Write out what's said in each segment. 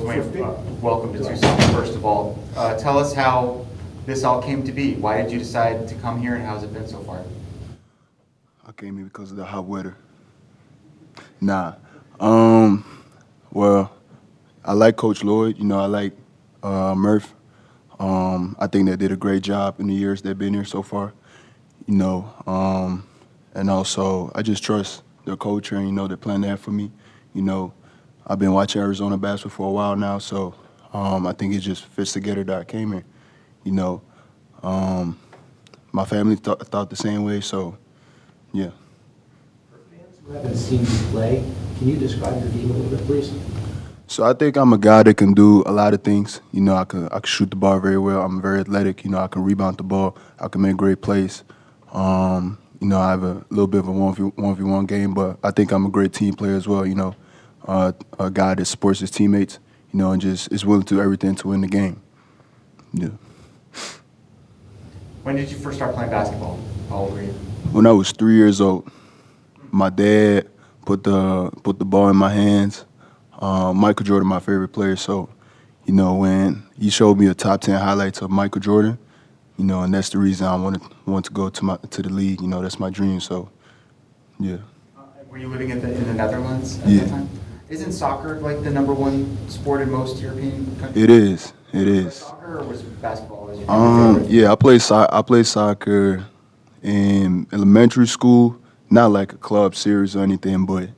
Dwayne, welcome to Tucson, first of all. Tell us how this all came to be. Why did you decide to come here, and how's it been so far? I came here because of the hot weather. Nah. Um, well, I like Coach Lloyd. I like Murph. I think they did a great job in the years they've been here so far. You know, um, and also I just trust their culture and their plan they have for me. You know, I've been watching Arizona basketball for a while now, so I think it just fits together that I came here. You know, um, my family thought the same way, so yeah. For fans who haven't seen you play, can you describe your game a little bit, please? So I think I'm a guy that can do a lot of things. I can shoot the ball very well. I'm very athletic. I can rebound the ball. I can make great plays. I have a little bit of a 1v1 game, but I think I'm a great team player as well. A guy that supports his teammates. And just is willing to do everything to win the game. Yeah. When did you first start playing basketball? How old were you? When I was 3 years old, my dad put the ball in my hands. Michael Jordan, my favorite player, so when he showed me a top 10 highlights of Michael Jordan, and that's the reason I want to go to the league. That's my dream. So, yeah. Were you living in the Netherlands at Yeah. that time? Isn't soccer like the number one sport in most European countries? It is. It Was is. soccer or was basketball always your favorite? Yeah, I played soccer in elementary school, not like a club series or anything, but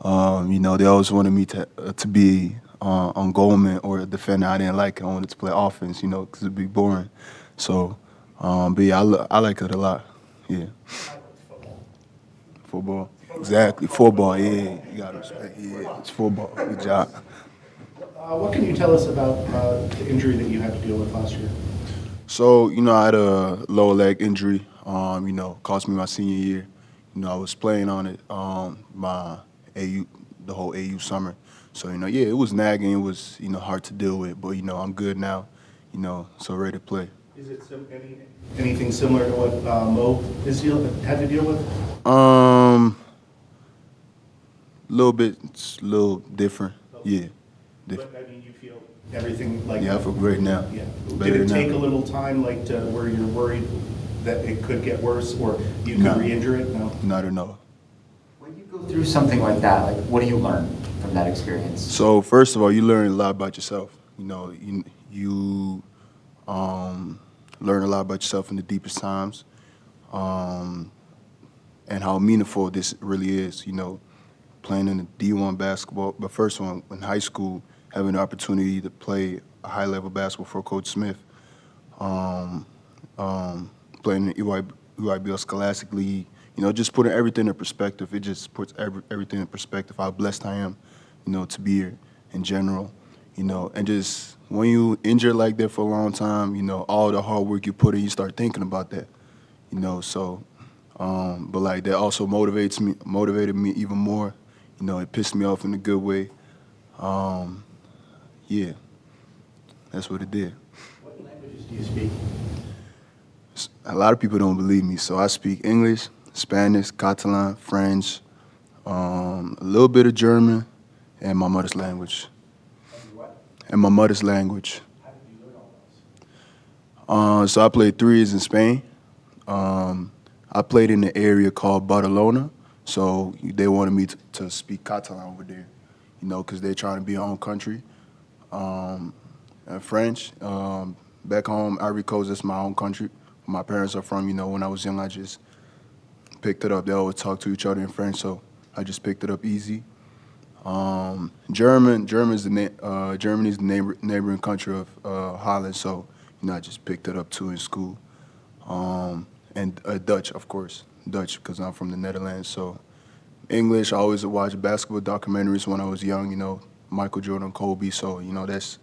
they always wanted me to be on goalman or a defender. I didn't like it. I wanted to play offense, because it'd be boring. So, but yeah, I like it a lot. Yeah. Football. Exactly. Football. Yeah. You gotta respect. Yeah. It's football. Good job. What can you tell us about the injury that you had to deal with last year? So, I had a lower leg injury, cost me my senior year. I was playing on it my the whole AU summer. So, yeah, it was nagging. It was, hard to deal with. But, I'm good now, so ready to play. Is it anything similar to what Mo had to deal with? Little bit, it's a little different. Yeah. But I mean, you feel everything like Yeah, I feel great now. Yeah. Better Did it than take ever. a little time, like to where you're worried that it could get worse or you could No. re-injure it? No. Not at all. When you go through something like that, like what do you learn from that experience? So first of all, you learn a lot about yourself. You learn a lot about yourself in the deepest times, and how meaningful this really is. Playing in the D1 basketball, but first one in high school, having the opportunity to play a high level basketball for Coach Smith, um, playing in the EYBL Scholastic League. Just putting everything in perspective. It just puts everything in perspective. How blessed I am, to be here in general. And just when you injured like that for a long time, all the hard work you put in, you start thinking about that. So, but like that also motivated me even more. It pissed me off in a good way. Yeah, that's what it did. What languages do you speak? A lot of people don't believe me, so I speak English, Spanish, Catalan, French, a little bit of German, and my mother's language. And what? And my mother's language. How did you learn all those? So I played 3 years in Spain. I played in the area called Barcelona, so they wanted me to speak Catalan over there, because they're trying to be our own country. And French, back home, Ivory Coast, that's my own country. My parents are from, when I was young, I just picked it up. They always talk to each other in French, so I just picked it up easy. Germany's the neighboring country of Holland, so I just picked it up too in school. And Dutch, of course, Dutch because I'm from the Netherlands. So English, I always watched basketball documentaries when I was young. Michael Jordan, Kobe. So that's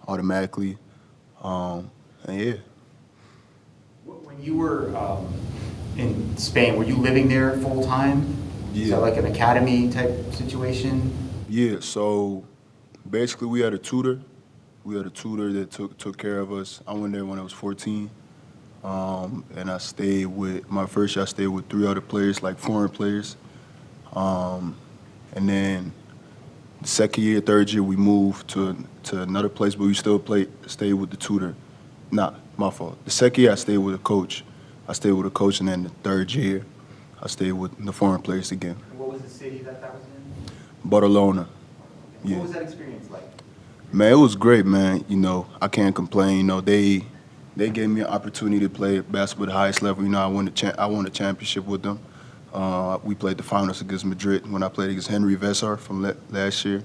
automatically, and yeah. When you were in Spain, were you living there full time? Is Yeah. that like an academy type situation? Yeah, so basically we had a tutor. We had a tutor that took care of us. I went there when I was 14. And my first year I stayed with 3 other players, like foreign players. And then The second year, third year, we moved to another place, but we still stayed with the tutor. Nah, my fault. The second year, I stayed with a coach. And then the third year, I stayed with the foreign players again. What was the city that was in? Barcelona. Yeah. What was that experience like? Man, it was great, man. You know, I can't complain. You know, they gave me an opportunity to play basketball at the highest level. You know, I won a championship with them. We played the finals against Madrid when I played against Henry Vesar from last year.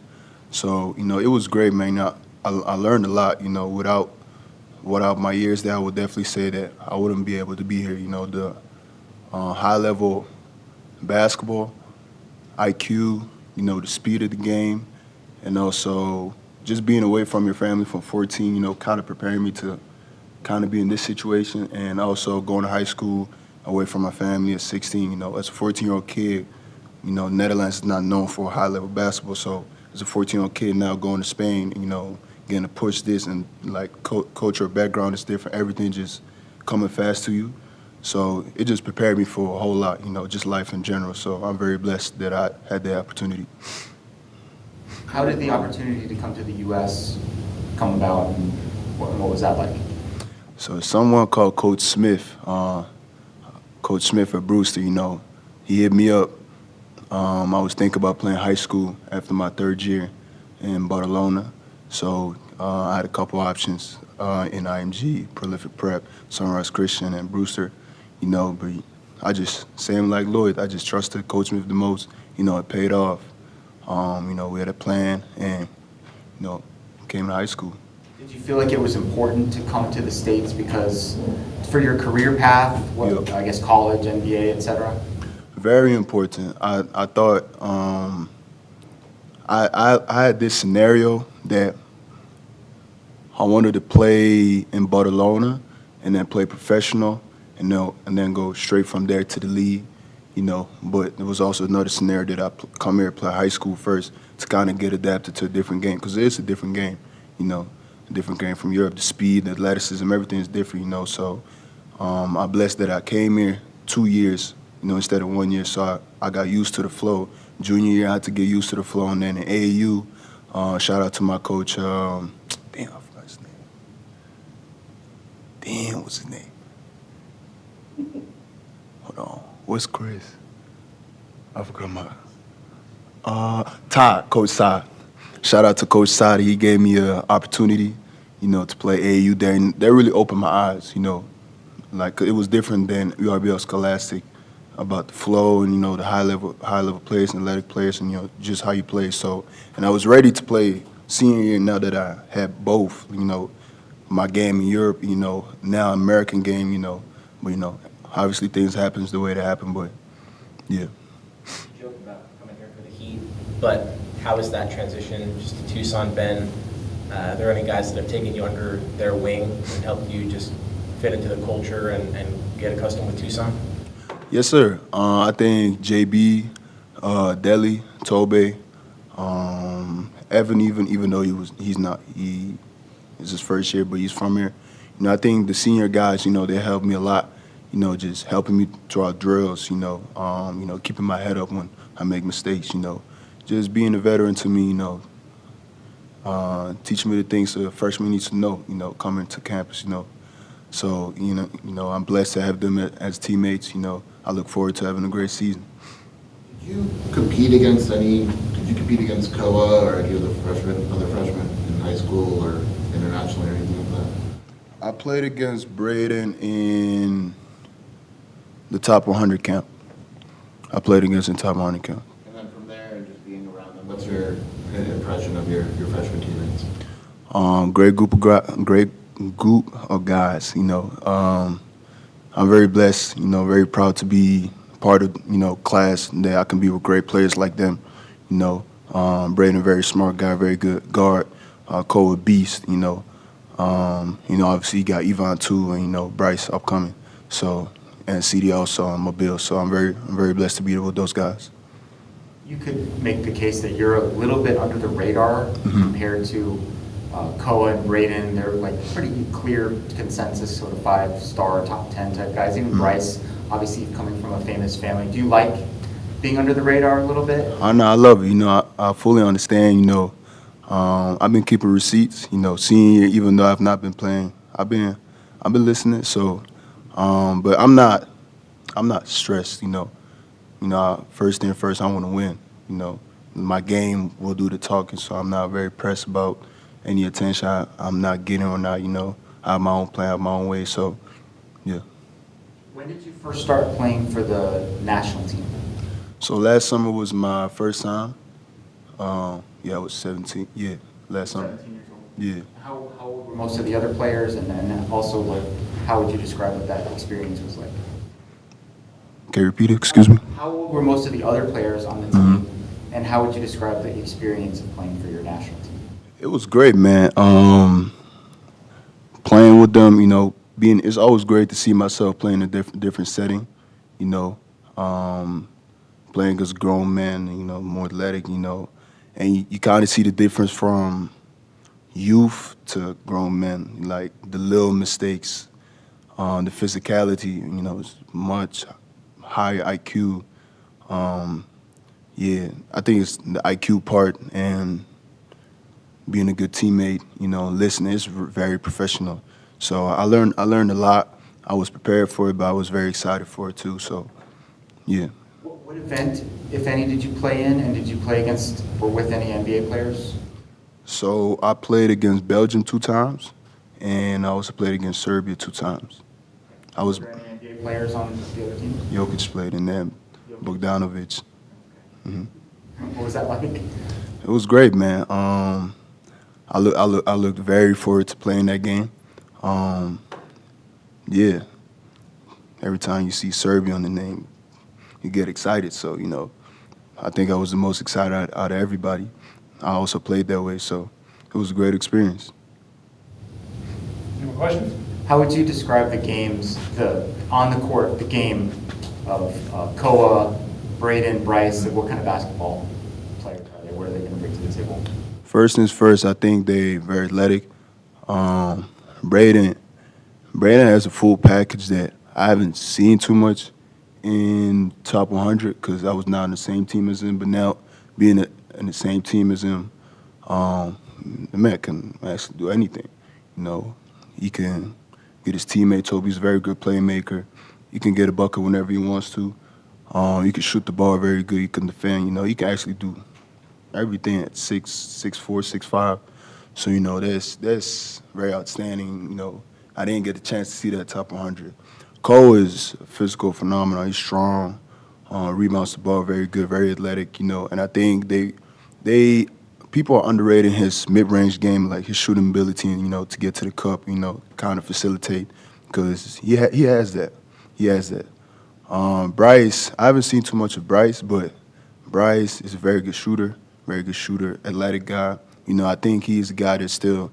So, you know, it was great, man. I learned a lot. You know, without my years there, I would definitely say that I wouldn't be able to be here. You know, the high-level basketball, IQ, you know, the speed of the game, and also just being away from your family from 14, you know, kind of preparing me to kind of be in this situation, and also going to high school away from my family at 16. You know, as a 14-year-old kid, you know, Netherlands is not known for high-level basketball, so as a 14-year-old kid now going to Spain, you know, getting to push this, and like cultural background is different, everything just coming fast to you. So it just prepared me for a whole lot, you know, just life in general. So I'm very blessed that I had the opportunity. How did the opportunity to come to the U.S. come about, and what was that like? So someone called Coach Smith at Brewster, you know, he hit me up. I was thinking about playing high school after my third year in Barcelona. So I had a couple options in IMG, Prolific Prep, Sunrise Christian, and Brewster, you know, but I just, same like Lloyd, I just trusted Coach Smith the most. You know, it paid off. You know, we had a plan, and, you know, came to high school. Did you feel like it was important to come to the States because for your career path, Yep. I guess college, NBA, et cetera? Very important. I thought I had this scenario that I wanted to play in Barcelona and then play professional and then go straight from there to the league, you know. But there was also another scenario that I come here, play high school first to kind of get adapted to a different game, because it's a different game, you know, a different game from Europe. The speed, the athleticism, everything is different, you know. So I'm blessed that I came here 2 years, you know, instead of 1 year. So I got used to the flow. Junior year, I had to get used to the flow, and then in AAU, shout out to my coach. Damn, I forgot his name. Damn, what's his name? Hold on. What's Chris? I forgot my. Todd, Coach Todd. Shout out to Coach Todd. He gave me an opportunity, you know, to play AAU there, and that really opened my eyes, you know. Like, it was different than URBL Scholastic about the flow and, you know, the high level players and athletic players and, you know, just how you play. So, and I was ready to play senior year now that I had both, you know, my game in Europe, you know, now American game, you know. But, you know, obviously things happen the way they happen, but, yeah. You joke about coming here for the Heat, but how is that transition just to Tucson been? Are there any guys that have taken you under their wing and helped you just fit into the culture and get accustomed with Tucson? Yes, sir. I think JB, Deli, Tobe, Evan, even though he is his first year, but he's from here. You know, I think the senior guys, you know, they helped me a lot. You know, just helping me throughout drills. You know, keeping my head up when I make mistakes. You know, just being a veteran to me. You know, teaching me the things a freshman needs to know. You know, coming to campus. You know, so you know, I'm blessed to have them as teammates. You know, I look forward to having a great season. Did you compete against Koa or any of the other freshmen in high school or internationally or anything like that? I played against Braden in the top 100 camp. I played against in top 100 camp. And then from there and just being around them, what's your impression of your freshman teammates? Great group of guys. You know, I'm very blessed. You know, very proud to be part of, you know, class that I can be with great players like them. You know, Braden, very smart guy, very good guard. Cole, a beast. You know, obviously you got Yvonne too, and you know Bryce upcoming. So, and CD also on Mobile. So I'm very blessed to be with those guys. You could make the case that you're a little bit under the radar compared to Koa and Braden. They're like pretty clear consensus, sort of 5-star, top 10 type guys. Even Bryce, obviously coming from a famous family. Do you like being under the radar a little bit? I know, I love it. You know, I fully understand. You know, I've been keeping receipts. You know, senior year, even though I've not been playing, I've been listening. So, but I'm not stressed. First thing first, I want to win. You know, my game will do the talking. So I'm not very pressed about any attention I'm not getting or not. You know, I have my own plan, I have my own way. So, yeah. When did you first start playing for the national team? So last summer was my first time. Yeah, I was 17. Yeah, last summer. 17 years old. Yeah. How old were most of the other players, and then also like how would you describe what that experience was like? Can you repeat it? Excuse me. How old were most of the other players on the team, and how would you describe the experience of playing for your national team? It was great, man. Playing with them, you know, it's always great to see myself playing in a different setting, you know. Playing against grown men, you know, more athletic, you know, and you kind of see the difference from youth to grown men, like the little mistakes, the physicality, you know, is much higher IQ. Yeah, I think it's the IQ part and being a good teammate, you know, listening. It's very professional. So I learned a lot. I was prepared for it, but I was very excited for it too. So, yeah. What event, if any, did you play in, and did you play against or with any NBA players? So I played against Belgium 2 times, and I also played against Serbia 2 times. Were there any NBA players on the other team? Jokic played in them, Bogdanovic. What was that like? It was great, man. I looked very forward to playing that game. Yeah. Every time you see Serbia on the name, you get excited. So, you know, I think I was the most excited out of everybody. I also played that way, so it was a great experience. Any more questions? How would you describe the games, on the court, the game of Koa, Braden, Bryce? What kind of basketball players are they? What are they going to bring to the table? First things first, I think they very athletic. Braden has a full package that I haven't seen too much in top 100 because I was not on the same team as him. But now being in the same team as him, the man can actually do anything. You know, he can get his teammates open. He's a very good playmaker. He can get a bucket whenever he wants to. He can shoot the ball very good. He can defend. You know, he can actually do everything at 6'4", 6'5". So, you know, that's very outstanding. You know, I didn't get the chance to see that top 100. Cole is a physical phenomenon. He's strong, rebounds the ball very good, very athletic, you know. And I think people are underrating his mid-range game, like his shooting ability, you know, to get to the cup, you know, kind of facilitate, because he has that. He has that. Bryce, I haven't seen too much of Bryce, but Bryce is a very good shooter, athletic guy. You know, I think he's a guy that still,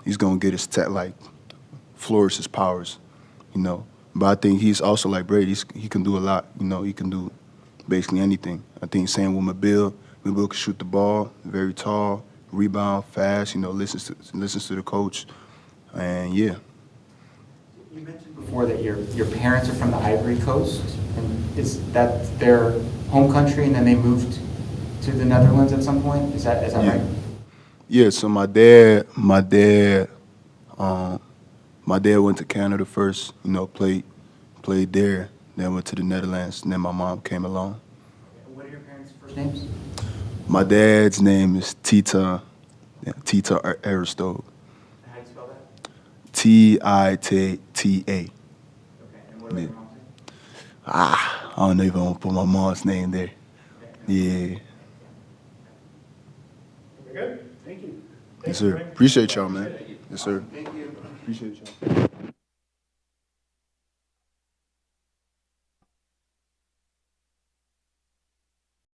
he's going to get his flourish his powers, you know. But I think he's also like Brady. He can do a lot, you know. He can do basically anything. I think same with Mobile. Mobile can shoot the ball, very tall, rebound, fast, you know, listens to the coach. And, yeah. You mentioned before that your parents are from the Ivory Coast, and is that their home country, and then they moved to the Netherlands at some point? Is that right? Yeah. So my dad went to Canada first. You know, played there. Then went to the Netherlands. And then my mom came along. What are your parents' first names? My dad's name is Tita Aristode. How do you spell that? Tita. Okay, and what about your mom's name? I don't even want to put my mom's name there. Yeah. We're good? Thank you. Yes, sir. Appreciate y'all, man. Yes, sir. Thank you. Appreciate y'all.